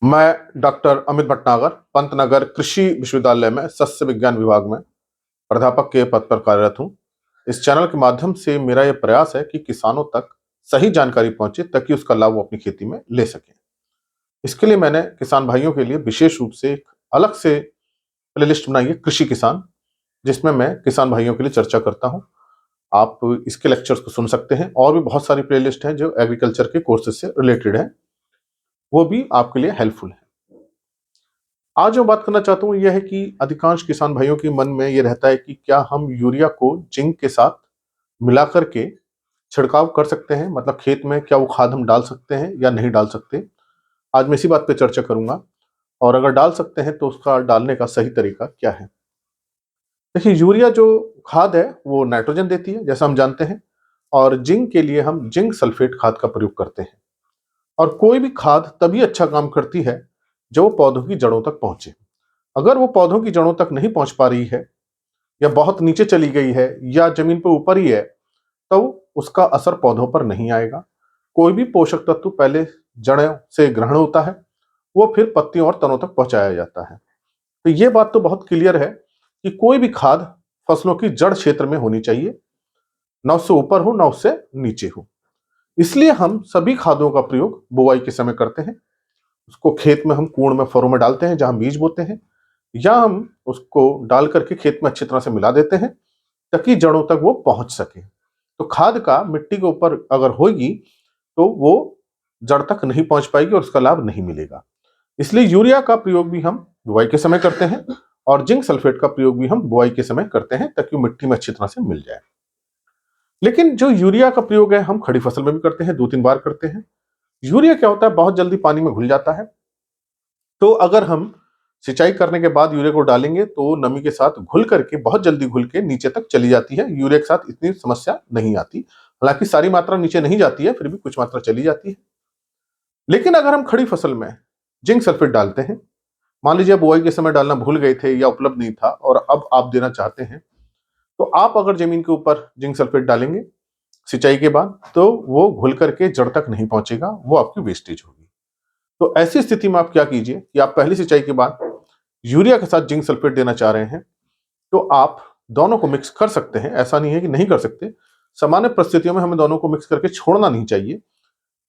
मैं डॉक्टर अमित भटनागर पंतनगर कृषि विश्वविद्यालय में सस्य विज्ञान विभाग में प्राध्यापक के पद पर कार्यरत हूँ। इस चैनल के माध्यम से मेरा यह प्रयास है कि किसानों तक सही जानकारी पहुंचे ताकि उसका लाभ वो अपनी खेती में ले सकें। इसके लिए मैंने किसान भाइयों के लिए विशेष रूप से एक अलग से प्लेलिस्ट बनाई है, कृषि किसान, जिसमें मैं किसान भाइयों के लिए चर्चा करता हूँ। आप इसके लेक्चर्स को सुन सकते हैं और भी बहुत सारी प्लेलिस्ट हैं जो एग्रीकल्चर के कोर्सेज से रिलेटेड है, वो भी आपके लिए हेल्पफुल है। आज जो बात करना चाहता हूँ यह है कि अधिकांश किसान भाइयों के मन में यह रहता है कि क्या हम यूरिया को जिंक के साथ मिलाकर के छिड़काव कर सकते हैं, मतलब खेत में क्या वो खाद हम डाल सकते हैं या नहीं डाल सकते। आज मैं इसी बात पे चर्चा करूंगा, और अगर डाल सकते हैं तो उसका डालने का सही तरीका क्या है। देखिए, यूरिया जो खाद है वो नाइट्रोजन देती है जैसा हम जानते हैं, और जिंक के लिए हम जिंक सल्फेट खाद का प्रयोग करते हैं। और कोई भी खाद तभी अच्छा काम करती है जब वो पौधों की जड़ों तक पहुंचे। अगर वो पौधों की जड़ों तक नहीं पहुंच पा रही है, या बहुत नीचे चली गई है, या जमीन पर ऊपर ही है, तो उसका असर पौधों पर नहीं आएगा। कोई भी पोषक तत्व पहले जड़ों से ग्रहण होता है, वो फिर पत्तियों और तनों तक पहुंचाया जाता है। तो ये बात तो बहुत क्लियर है कि कोई भी खाद फसलों की जड़ क्षेत्र में होनी चाहिए, न उससे ऊपर हो न उससे नीचे हो। इसलिए हम सभी खादों का प्रयोग बुवाई के समय करते हैं। उसको खेत में हम कूड़ में फरों में डालते हैं जहां बीज बोते हैं, या हम उसको डाल करके खेत में अच्छी तरह से मिला देते हैं ताकि जड़ों तक वो पहुंच सके। तो खाद का मिट्टी के ऊपर अगर होगी तो वो जड़ तक नहीं पहुंच पाएगी और उसका लाभ नहीं मिलेगा। इसलिए यूरिया का प्रयोग भी हम बुआई के समय करते हैं, और जिंक सल्फेट का प्रयोग भी हम बुआई के समय करते हैं ताकि वो मिट्टी में अच्छी तरह से मिल जाए। लेकिन जो यूरिया का प्रयोग है हम खड़ी फसल में भी करते हैं, 2-3 बार करते हैं। यूरिया क्या होता है, बहुत जल्दी पानी में घुल जाता है। तो अगर हम सिंचाई करने के बाद यूरिया को डालेंगे तो नमी के साथ घुल करके बहुत जल्दी घुल के नीचे तक चली जाती है। यूरिया के साथ इतनी समस्या नहीं आती, हालांकि सारी मात्रा नीचे नहीं जाती है, फिर भी कुछ मात्रा चली जाती है। लेकिन अगर हम खड़ी फसल में जिंक सल्फेट डालते हैं, मान लीजिए बुआई के समय डालना भूल गए थे या उपलब्ध नहीं था और अब आप देना चाहते हैं, तो आप अगर जमीन के ऊपर जिंक सल्फेट डालेंगे सिंचाई के बाद, तो वो घुल करके जड़ तक नहीं पहुंचेगा, वो आपकी वेस्टेज होगी। तो ऐसी स्थिति में आप क्या कीजिए कि आप पहली सिंचाई के बाद यूरिया के साथ जिंक सल्फेट देना चाह रहे हैं, तो आप दोनों को मिक्स कर सकते हैं। ऐसा नहीं है कि नहीं कर सकते। सामान्य परिस्थितियों में हमें दोनों को मिक्स करके छोड़ना नहीं चाहिए,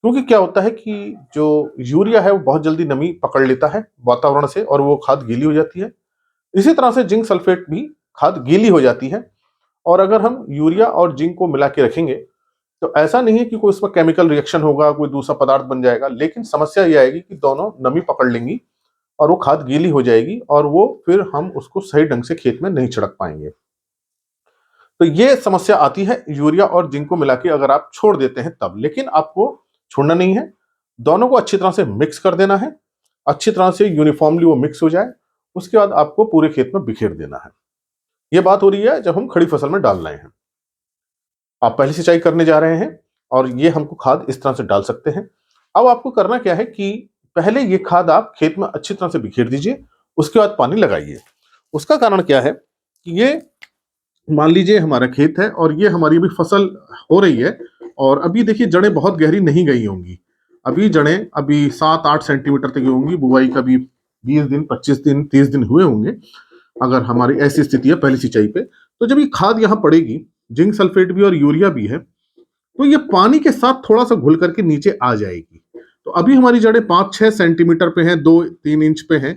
क्योंकि क्या होता है कि जो यूरिया है वो बहुत जल्दी नमी पकड़ लेता है वातावरण से और वो खाद गीली हो जाती है। इसी तरह से जिंक सल्फेट भी खाद गीली हो जाती है। और अगर हम यूरिया और जिंक को मिला के रखेंगे तो ऐसा नहीं है कि कोई उसमें केमिकल रिएक्शन होगा, कोई दूसरा पदार्थ बन जाएगा, लेकिन समस्या यह आएगी कि दोनों नमी पकड़ लेंगी और वो खाद गीली हो जाएगी, और वो फिर हम उसको सही ढंग से खेत में नहीं छिड़क पाएंगे। तो ये समस्या आती है यूरिया और जिंक को मिला के अगर आप छोड़ देते हैं तब। लेकिन आपको छोड़ना नहीं है, दोनों को अच्छी तरह से मिक्स कर देना है, अच्छी तरह से यूनिफॉर्मली वो मिक्स हो जाए। उसके बाद आपको पूरे खेत में बिखेर देना है। ये बात हो रही है जब हम खड़ी फसल में डाल रहे हैं। आप पहली सिंचाई करने जा रहे हैं और ये हमको खाद इस तरह से डाल सकते हैं। अब आपको करना क्या है कि पहले ये खाद आप खेत में अच्छी तरह से बिखेर दीजिए, उसके बाद पानी लगाइए। उसका कारण क्या है कि ये, मान लीजिए हमारा खेत है और ये हमारी अभी फसल हो रही है, और अभी देखिए जड़ें बहुत गहरी नहीं गई होंगी। अभी जड़ें अभी 7-8 सेंटीमीटर तक होंगी। बुआई का भी 20 दिन, 25 दिन, 30 दिन हुए होंगे। अगर हमारी ऐसी स्थिति है पहली सिंचाई पे, तो जब ये खाद यहाँ पड़ेगी, जिंक सल्फेट भी और यूरिया भी है, तो ये पानी के साथ थोड़ा सा घुल करके नीचे आ जाएगी। तो अभी हमारी जड़ें 5-6 सेंटीमीटर पे हैं, 2-3 इंच पे हैं,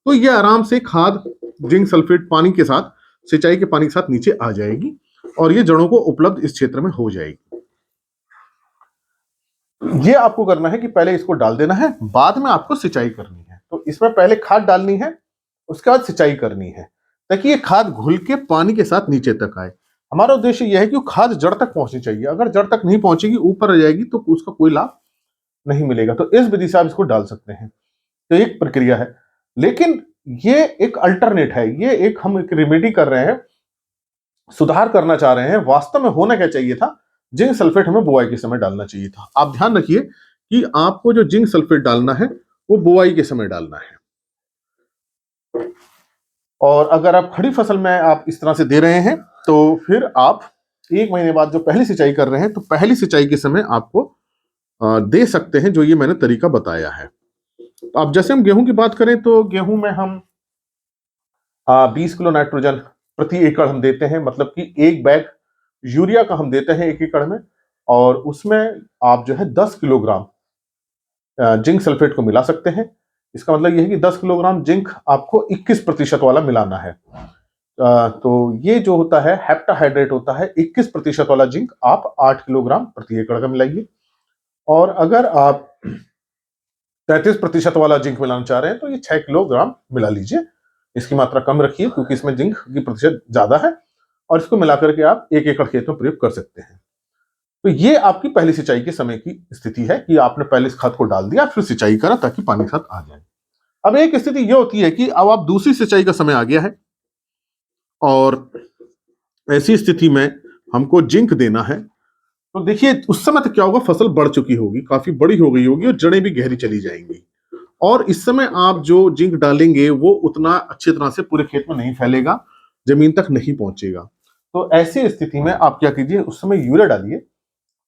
तो ये आराम से खाद जिंक सल्फेट पानी के साथ, सिंचाई के पानी के साथ नीचे आ जाएगी और ये जड़ों को उपलब्ध इस क्षेत्र में हो जाएगी। ये आपको करना है कि पहले इसको डाल देना है, बाद में आपको सिंचाई करनी है। तो इसमें पहले खाद डालनी है, उसके बाद सिंचाई करनी है, ताकि ये खाद घुल के पानी के साथ नीचे तक आए। हमारा उद्देश्य यह है कि वो खाद जड़ तक पहुंचनी चाहिए। अगर जड़ तक नहीं पहुंचेगी, ऊपर आ जाएगी, तो उसका कोई लाभ नहीं मिलेगा। तो इस विधि से आप इसको डाल सकते हैं। तो एक प्रक्रिया है, लेकिन ये एक अल्टरनेट है, ये एक हम एक रेमेडी कर रहे हैं, सुधार करना चाह रहे हैं। वास्तव में होना क्या चाहिए था, जिंक सल्फेट हमें बुआई के समय डालना चाहिए था। आप ध्यान रखिए कि आपको जो जिंक सल्फेट डालना है वो बुआई के समय डालना है। और अगर आप खड़ी फसल में आप इस तरह से दे रहे हैं, तो फिर आप 1 महीने बाद जो पहली सिंचाई कर रहे हैं, तो पहली सिंचाई के समय आपको दे सकते हैं, जो ये मैंने तरीका बताया है। अब जैसे हम गेहूं की बात करें तो गेहूं में हम 20 किलो नाइट्रोजन प्रति एकड़ हम देते हैं, मतलब कि एक बैग यूरिया का हम देते हैं 1 एकड़ में, और उसमें आप जो है 10 किलोग्राम जिंक सल्फेट को मिला सकते हैं। इसका मतलब यह है कि 10 किलोग्राम जिंक आपको 21% वाला मिलाना है। तो ये जो होता है हेप्टाहाइड्रेट होता है, 21% वाला जिंक आप 8 किलोग्राम प्रति एकड़ का मिलाइए। और अगर आप 33% वाला जिंक मिलाना चाह रहे हैं तो ये 6 किलोग्राम मिला लीजिए। इसकी मात्रा कम रखिए क्योंकि इसमें जिंक की प्रतिशत ज्यादा है, और इसको मिलाकर के आप 1 एकड़ खेत में प्रयोग कर सकते हैं। तो ये आपकी पहली सिंचाई के समय की स्थिति है कि आपने पहले इस खाद को डाल दिया, फिर सिंचाई करा ताकि पानी के साथ आ जाए। अब एक स्थिति यह होती है कि अब आप दूसरी सिंचाई का समय आ गया है, और ऐसी स्थिति में हमको जिंक देना है। तो देखिए उस समय तक क्या होगा, फसल बढ़ चुकी होगी, काफी बड़ी हो गई होगी और जड़ें भी गहरी चली जाएंगी, और इस समय आप जो जिंक डालेंगे वो उतना अच्छी तरह से पूरे खेत में नहीं फैलेगा, जमीन तक नहीं पहुंचेगा। तो ऐसी स्थिति में आप क्या कीजिए, उस समय यूरिया डालिए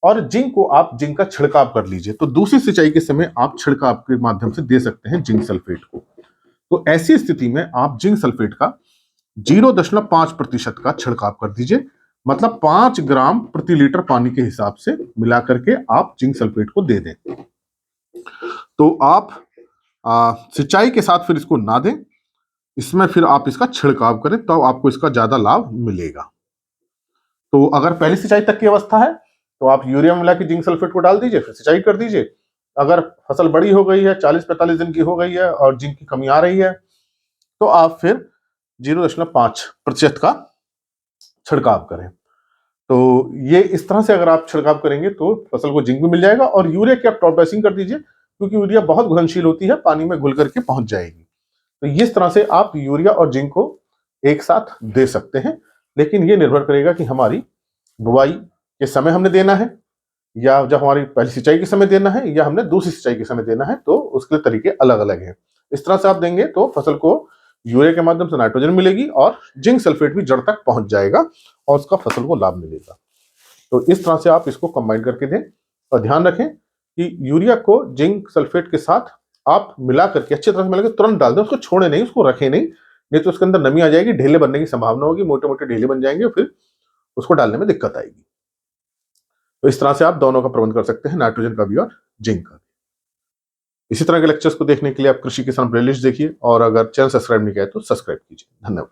और जिंक को आप जिंक का छिड़काव कर लीजिए। तो दूसरी सिंचाई के समय आप छिड़काव के माध्यम से दे सकते हैं जिंक सल्फेट को। तो ऐसी स्थिति में आप जिंक सल्फेट का 0.5% का छिड़काव कर दीजिए, मतलब 5 ग्राम प्रति लीटर पानी के हिसाब से मिला करके आप जिंक सल्फेट को दे दें। तो आप सिंचाई के साथ फिर इसको ना दें, इसमें फिर आप इसका छिड़काव करें, तब तो आपको इसका ज्यादा लाभ मिलेगा। तो अगर पहली सिंचाई तक की अवस्था है तो आप यूरिया मिला के जिंक सल्फेट को डाल दीजिए, फिर सिंचाई कर दीजिए। अगर फसल बड़ी हो गई है, 40-45 दिन की हो गई है और जिंक की कमी आ रही है, तो आप फिर 0.5% का छिड़काव करें। तो ये इस तरह से अगर आप छिड़काव करेंगे तो फसल को जिंक भी मिल जाएगा, और यूरिया की आप टॉप ड्रेसिंग कर दीजिए क्योंकि यूरिया बहुत घुलनशील होती है, पानी में घुल करके पहुंच जाएगी। तो इस तरह से आप यूरिया और जिंक को एक साथ दे सकते हैं, लेकिन ये निर्भर करेगा कि हमारी बुआई के समय हमने देना है, या जब हमारी पहली सिंचाई के समय देना है, या हमने दूसरी सिंचाई के समय देना है, तो उसके तरीके अलग अलग हैं। इस तरह से आप देंगे तो फसल को यूरिया के माध्यम से नाइट्रोजन मिलेगी और जिंक सल्फेट भी जड़ तक पहुंच जाएगा और उसका फसल को लाभ मिलेगा। तो इस तरह से आप इसको कंबाइन करके दें, और ध्यान रखें कि यूरिया को जिंक सल्फेट के साथ आप मिला करके अच्छी तरह से मिला के तुरंत डाल दें, उसको छोड़े नहीं, उसको रखें नहीं तो उसके अंदर नमी आ जाएगी, ढेले बनने की संभावना होगी, मोटे मोटे ढेले बन जाएंगे, फिर उसको डालने में दिक्कत आएगी। तो इस तरह से आप दोनों का प्रबंध कर सकते हैं, नाइट्रोजन का भी और जिंक का भी। इसी तरह के लेक्चर्स को देखने के लिए आप कृषि किसान प्लेलिस्ट देखिए, और अगर चैनल सब्सक्राइब नहीं किया तो सब्सक्राइब कीजिए। धन्यवाद।